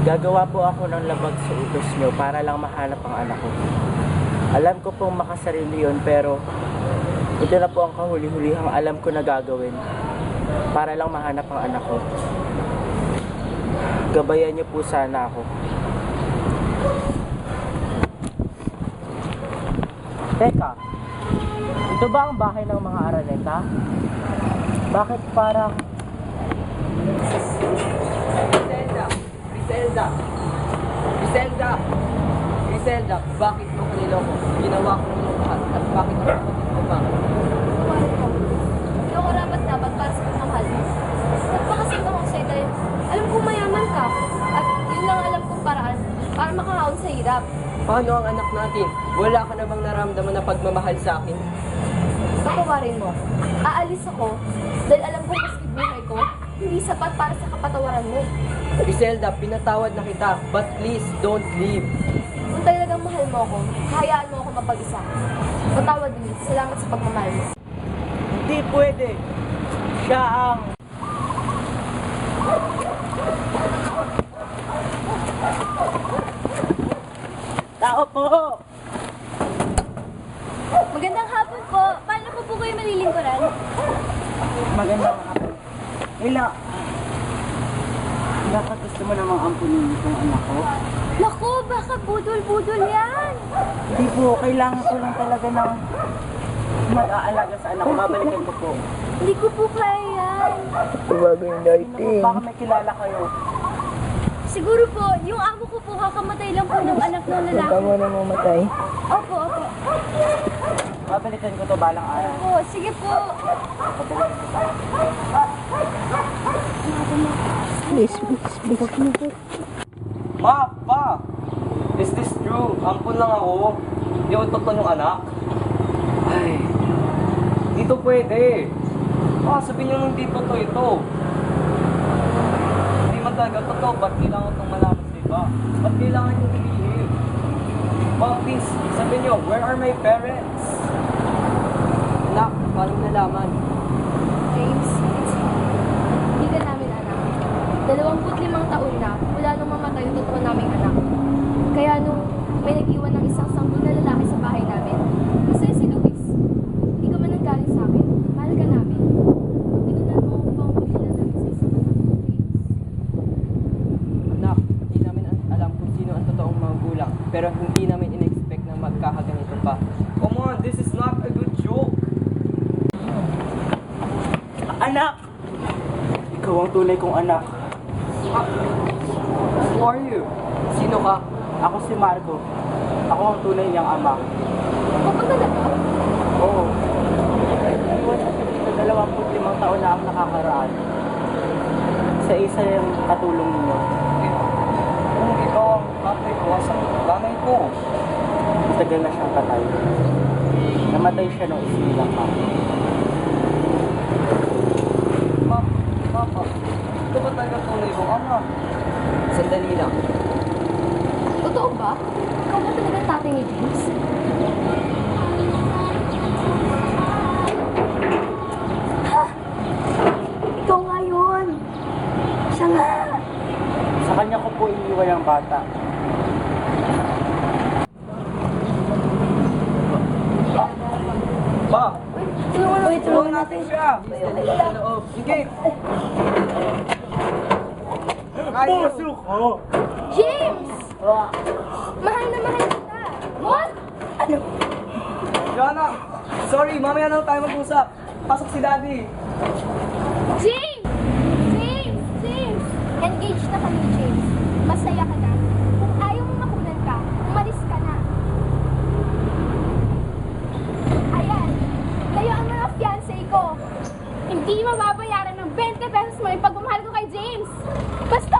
Gagawa po ako ng labag sa utos nyo para lang mahanap ang anak ko. Alam ko pong makasarili yun, pero ito na po ang kahuli-hulihang alam ko na gagawin para lang mahanap ang anak ko. Gabayan niyo po sana ako. Teka, ito ba ang bahay ng mga Araneta? Bakit parang... Griselda, bakit mo ko niloko? Ginawa ko ng lahat at bakit ako kapatid mo ba? Hindi ako dapat para sa pagmamahal mo. Nagpakasinta ko sa'yo dahil alam kong mayaman ka at yun lang alam kong paraan para makakaon sa hirap. Paano ang anak natin? Wala ka na bang naramdaman na pagmamahal sa akin? Patawarin mo. Aalis ako dahil alam kong maski buhay ko, hindi sapat para sa kapatawaran mo. Griselda, pinatawad na kita, but please don't leave. Kung talagang mahal mo ako, hayaan mo ako mapag-isa. Patawad din, salamat sa pagmamahal mo. Hindi pwede. Siya ang... Tao po! Magandang hapon po. Paano ko po kayo malilingkuran? Magandang hapon. Ila, dapat gusto mo namang ampunin itong anak ko. Naku, baka budol-budol yan. Hindi po, kailangan ko lang talaga ng mag-aalaga sa anak ko. Babalikan ko po. Hindi ko po kaya yan. Baka may kilala kayo. Siguro po, yung amo ko po kakamatay lang po ng anak ng lalaki. Tama na mamatay. Opo, opo. Babalikan ko to balang araw. Opo, sige po. Please. Ma! Pa! Is this true? Ampun lang ako. Hindi ko totoo yung anak. Ay, dito pwede. Sabihin nyo nung dito to ito. Hindi man talaga totoo. Ba't kailangan itong malaman sa iba? Ba't kailangan yung ilihim? Ma, please, sabihin nyo, where are my parents? Anak, paano nalaman? James, hindi ka namin anak. 25 taon na mula nung mamatay yung totoo naming anak. Kaya nung may nag-iwan ng isang sanggol na lalaki sa bahay namin, kasi si Luis, hindi ka man nanggaling sa akin. Mahal ka namin. Pinunan mo ang upang humili na namin sa isang anak. Anak, hindi namin alam kung sino ang totoong magulang. Pero hindi namin in-expect na magkakaganito pa. Come on, this is not a good joke. Anak! Ikaw ang tunay kong anak. Who are you? Sino ka? Ako si Marco. Ako ang tunay niyang ama. Ako talaga? Oo. Iwan kasi dito 25 taon na ang nakakaraan. Sa isa yung katulong ninyo. Kung ikaw ang tatay ko, asan nanay ko? Matagal na siyang patay. Namatay siya nung isinilang ka. Papa, ito ba talaga tunay kong anak? Sandali lang. Totoo ba? Ikaw ba talaga tatay ni James? Ha? Ikaw nga yun. Siya nga. Sa kanya ko po iniwan ang bata. Pa! Tulungan natin. siya! Sa loob. Sige! Puso ko! James! Mahal na mahal kita. What? Ano? Joanna! Sorry, mamaya na lang tayo mag-usap. Pasok si Daddy. James! James! James! Engaged na kami, James. Masaya ka na. Kung ayaw mo makunan ka, umalis ka na. Ayan, kayo ang mga fiancé ko. Hindi mababayaran ng 20 pesos mo yung pagmamahal ko kay James. Basta